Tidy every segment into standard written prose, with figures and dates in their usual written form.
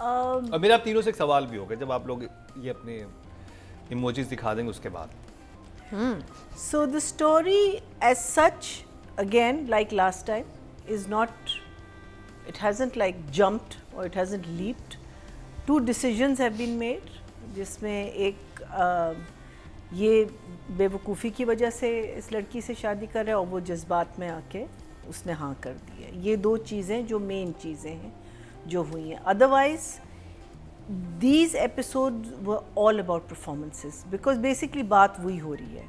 और मेरा आप तीनों से एक सवाल भी होगा जब आप लोग ये अपने इमोजीज दिखा देंगे उसके बाद. So the story as such, again, like last time, is not, it hasn't like jumped or it hasn't leaped. Two decisions have been made, जिसमें एक ये बेवकूफ़ी की वजह से इस लड़की से शादी कर रहा है और वो जज्बात में आके उसने हाँ कर दी है. ये दो चीज़ें जो मेन चीज़ें हैं जो हुई हैं. Otherwise these episodes were all about performances because basically बात वही हो रही है.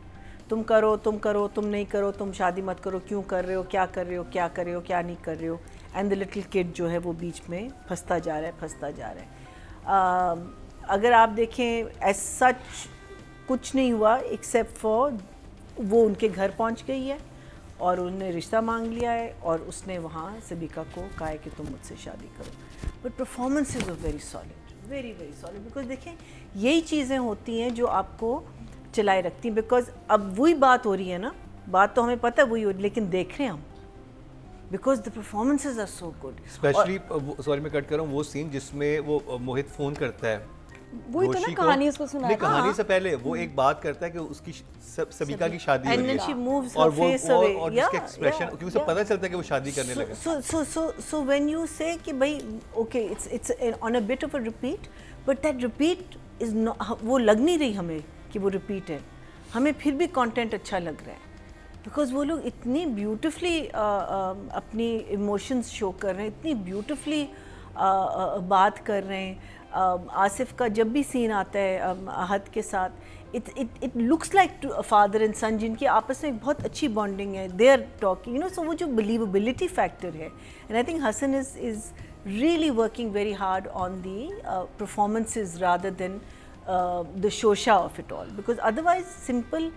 तुम करो, तुम नहीं करो, तुम शादी मत करो, क्यों कर रहे हो, क्या कर रहे हो, क्या कर रहे हो, क्या नहीं कर रहे हो. एंड द लिटिल किड जो है वो बीच में फंसता जा रहा है. अगर आप देखें एज सच कुछ नहीं हुआ एक्सेप्ट फॉर वो उनके घर पहुंच गई है और उन्होंने रिश्ता मांग लिया है और उसने वहाँ सबीका को कहा है कि तुम मुझसे शादी करो. But performances are very solid, very very solid. Because देखें यही चीज़ें होती हैं जो आपको चलाए रखती हैं. बिकॉज अब वही बात हो रही है ना, बात तो हमें पता है वही हो रही है, लेकिन देख रहे हैं हम because the performances are so good. Specially sorry मैं कट कर रहा हूँ, वो सीन जिसमें वो मोहित फोन करता है वो तो ना कहानी उसको सुनाया. कहानी से पहले वो एक बात करता है कि उसकी सबीका की शादी हो रही है और वो और उसके एक्सप्रेशन क्योंकि उसे पता चलता है कि वो शादी करने लगे. So when you say कि भाई okay it's on a bit of a repeat but that repeat is not, वो लग नहीं रही हमें कि वो रिपीट है. हमें फिर भी कंटेंट अच्छा लग रहा है बिकॉज वो लोग इतनी ब्यूटिफुली अपनी इमोशंस शो कर रहे हैं, इतनी ब्यूटिफुली बात कर रहे हैं. आसिफ का जब भी सीन आता है आहत के साथ, it looks like father and son जिनकी आपस में एक बहुत अच्छी बॉन्डिंग है. They are talking you know. So वो जो बिलीवेबिलिटी फैक्टर है and I think Hasan is really working very hard on the performances rather than the शोशा of it all. Because otherwise simple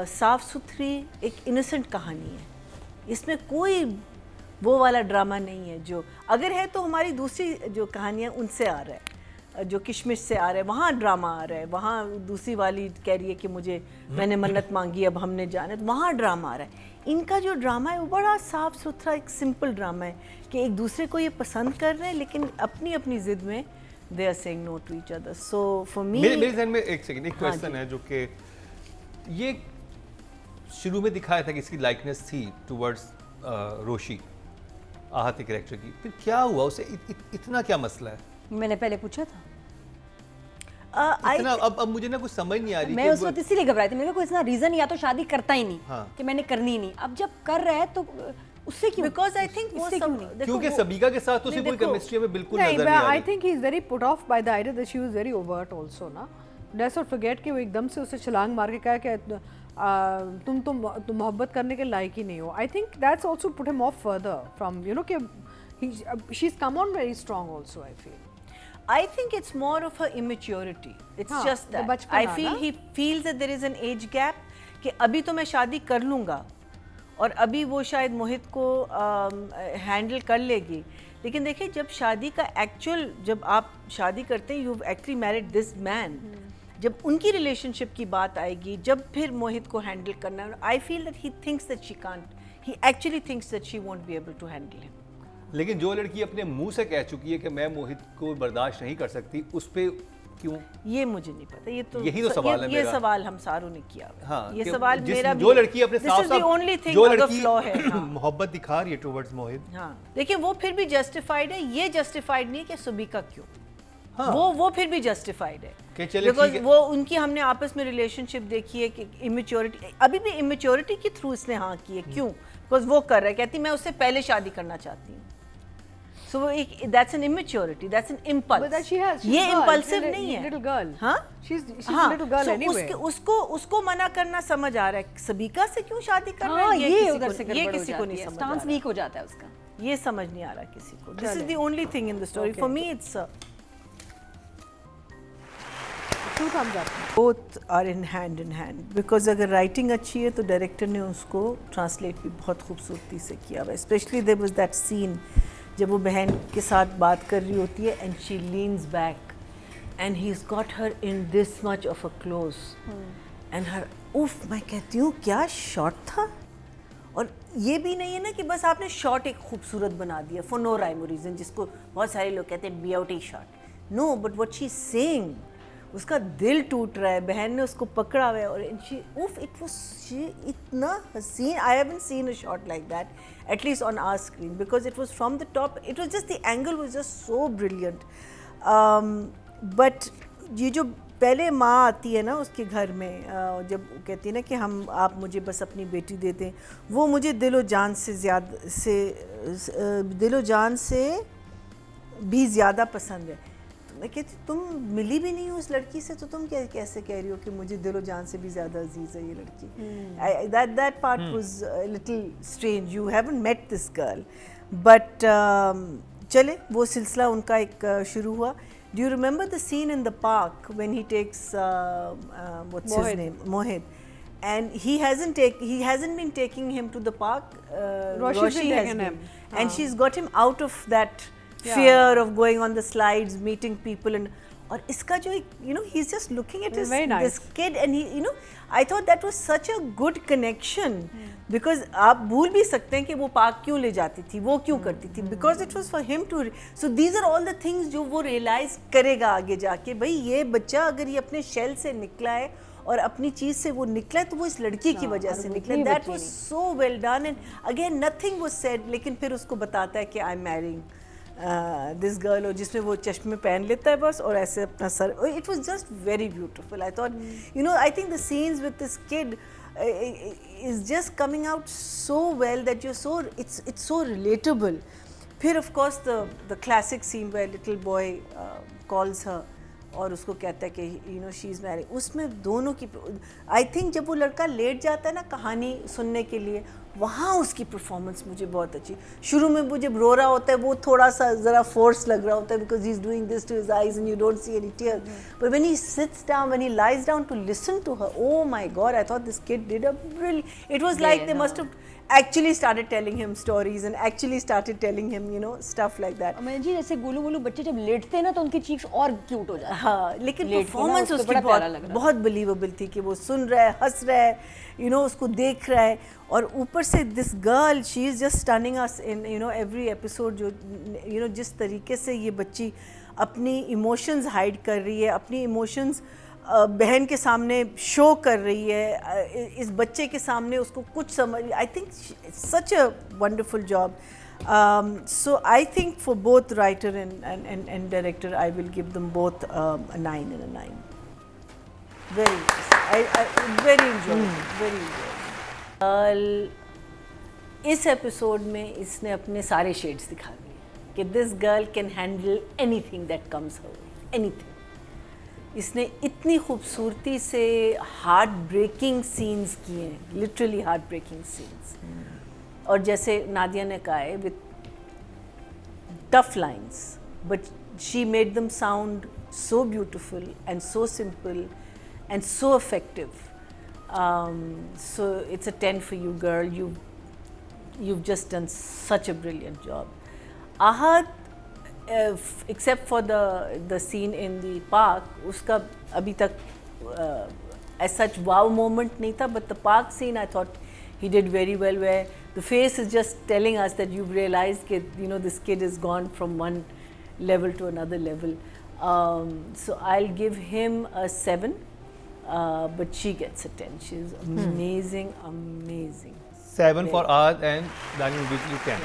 साफ सुथरी एक इनोसेंट कहानी है. इसमें कोई वो वाला ड्रामा नहीं है जो अगर है तो हमारी दूसरी जो कहानियाँ उनसे आ रहा है, जो किशमिश से आ रहा है, वहाँ ड्रामा आ रहा है. वहाँ दूसरी वाली कह रही है कि मुझे मैंने मन्नत मांगी अब हमने जाना, तो वहाँ ड्रामा आ रहा है. इनका जो ड्रामा है वो बड़ा साफ सुथरा एक सिंपल ड्रामा है कि एक दूसरे को ये पसंद कर रहे हैं लेकिन अपनी अपनी ज़िद में they are saying no to each other. So for me मेरे ज़हन में एक सेकंड एक क्वेश्चन है जो कि ये शुरू में दिखाया था कि इसकी लाइकनेस थी टुवर्ड्स रोशी आहत के कैरेक्टर की, फिर क्या हुआ उसे इतना क्या मसला है? मैंने पहले पूछा था. इतना अब मुझे ना कुछ समझ नहीं आ रही. मैं उस वक्त इसीलिए घबराई थी. मेरे को इतना रीजन या तो शादी करता ही नहीं कि मैंने करनी नहीं. अब जब कर रहा है तो उससे क्यों? बिकॉज आई थिंक क्योंकि सबीका के साथ उसे कोई केमिस्ट्री में बिल्कुल नजर नहीं आ रही. I think he is very put off by the idea that she was very overt also ना. लेट्स नॉट फॉरगेट कि वो एकदम से उसे छलांग मार के कहा कि तुम मोहब्बत करने के लायक ही नहीं हो. I think that's also put him off further from you know कि she is come on very strong also. I feel I think it's more of her immaturity. It's just that. I feel he feels that there is an age gap कि अभी तो मैं शादी कर लूँगा और अभी वो शायद मोहित को हैंडल कर लेगी. लेकिन देखिए जब शादी का एक्चुअल जब आप शादी करते हैं, you actually married this man, जब उनकी रिलेशनशिप की बात आएगी, जब फिर मोहित को हैंडल करना, I feel that he thinks that she can't, he actually thinks that she won't be able to handle him. लेकिन जो लड़की अपने मुंह से कह चुकी है कि मैं मोहित को बर्दाश्त नहीं कर सकती, उस पे क्यों? ये मुझे नहीं पता. ये तो यही तो सवाल है ये सवाल हम सारों ने किया. हाँ, ये सवाल मेरा भी. जो लड़की अपने साफ जो लड़की मोहब्बत दिखा रही है टुवर्ड्स मोहित, हाँ, देखिए वो फिर भी जस्टिफाइड है. ये जस्टिफाइड नहीं है कि सबीका क्यों. हाँ, वो फिर भी जस्टिफाइड है बिकॉज वो उनकी हमने आपस में रिलेशनशिप देखी है कि इमेच्योरिटी, अभी भी इमेच्योरिटी के थ्रू इसने हाँ की है. क्यों? बिकॉज वो कर रहा है, कहती मैं उससे पहले शादी करना चाहती हूँ. So that's an immaturity, that's an impulse. But that she has. ये impulsive नहीं है. Little girl. हाँ? She's a little girl anyway. उसको मना करना समझ आ रहा है. सबीका से क्यों शादी कर रहा है? ये उधर से ये किसी को नहीं समझ आ रहा. स्टांस वीक हो जाता है उसका. ये समझ नहीं आ रहा किसी को. This is the only thing in the story. For me, it's two thumbs up. Both are in hand because अगर writing अच्छी है तो डायरेक्टर ने उसको ट्रांसलेट भी बहुत खूबसूरती से किया हुआ है. Especially there was that scene जब वो बहन के साथ बात कर रही होती है and she leans back and he's got her in this much of a close and her उफ, मैं कहती हूँ क्या शॉट था. और ये भी नहीं है ना कि बस आपने शॉट एक खूबसूरत बना दिया फॉर नो राइम रीजन, जिसको बहुत सारे लोग कहते हैं beauty shot. No but what she is saying, उसका दिल टूट रहा है, बहन ने उसको पकड़ा हुआ है और इट वाज इतना हसीन. I haven't seen a shot like that at least on our screen because it was from the top. It was just the angle was just so brilliant. But ये जो पहले माँ आती है ना उसके घर में, जब कहती है ना कि आप मुझे बस अपनी बेटी देते हैं, वो मुझे दिलो जान से भी ज़्यादा पसंद है. तो मैं कहती तुम मिली भी नहीं हो उस लड़की से, तो तुम कैसे कह रही हो कि मुझे दिलो जान से भी ज़्यादा अजीज़ है ये लड़की. that part was a little strange. You haven't met this girl. But चले वो सिलसिला उनका एक शुरू हुआ. Do you remember the scene in the park when he takes what's his name, Mohit, and he hasn't been taking him to the park. Roshi has been, and she's got him out of that fear of going on the slides, meeting people, and और इसका जो he's just looking at this kid, and he I thought that was such a good connection because आप भूल भी सकते हैं कि वो पार्क क्यों ले जाती थी, वो क्यों करती थी, because it was for him to. So these are all the things जो वो realize करेगा आगे जाके. भाई ये बच्चा अगर ये अपने शेल से निकला है और अपनी चीज़ से वो निकला है तो वो इस लड़की की वजह से निकला. That was so well done, and again nothing was said, लेकिन फिर उसको बताता है कि I'm marrying this girl, और जिसमें वो चश्मे पहन लेता है बस और ऐसे अपना sir. It was just very beautiful. I thought, I think the scenes with this kid is just coming out so well that it's so relatable. फिर of course the classic scene where little boy calls her और उसको कहता है कि she is married. उसमें दोनों की I think जब वो लड़का लेट जाता है ना कहानी सुनने के लिए, वहाँ उसकी परफॉर्मेंस मुझे बहुत अच्छी. शुरू में वो जब रो रहा होता है वो थोड़ा सा ज़रा फोर्स लग रहा होता है because he is doing this to his eyes and you don't see any tear. But when he sits down, when he lies down to listen to her, oh my God, I thought this kid did a brilliant. It was like they must have actually started telling him stories and actually started telling him stuff like that. मैं जी जैसे गोलू गोलू बच्चे जब लेटते हैं ना तो उनकी cheeks और cute हो जाती है. हाँ, लेकिन परफॉर्मेंस उसकी बहुत बिलीवेबल थी कि वो सुन रहा है, हंस रहा है, उसको देख रहा है. और ऊपर से this girl, she is just stunning us in every episode. जो जिस तरीके से ये बच्ची अपनी इमोशंस हाइड कर रही है, अपनी इमोशंस बहन के सामने शो कर रही है, इस बच्चे के सामने उसको कुछ समझ. I think such a wonderful job. So I think for both writer and director, I will give them both a 9 and a 9. Very nice. I very enjoyed it. Very enjoyed. इस एपिसोड में इसने अपने सारे shades दिखा दिए कि this girl can handle anything that comes her way, anything. इसने इतनी खूबसूरती से हार्ट ब्रेकिंग सीन्स किए हैं, लिटरली हार्ट ब्रेकिंग सीन्स. और जैसे नादिया ने कहा है, with tough lines, but she made them sound so beautiful and so simple and so effective. So it's a 10 for you, girl. You've just done such a brilliant job. Ahad, except for the scene in the park, उसका अभी तक as such wow moment नहीं था, but the park scene I thought he did very well, where the face is just telling us that you've realized that this kid has gone from one level to another level. So I'll give him a 7, but she gets a 10. She's amazing, amazing. 7 for Ahad and Daniel Bijli 10.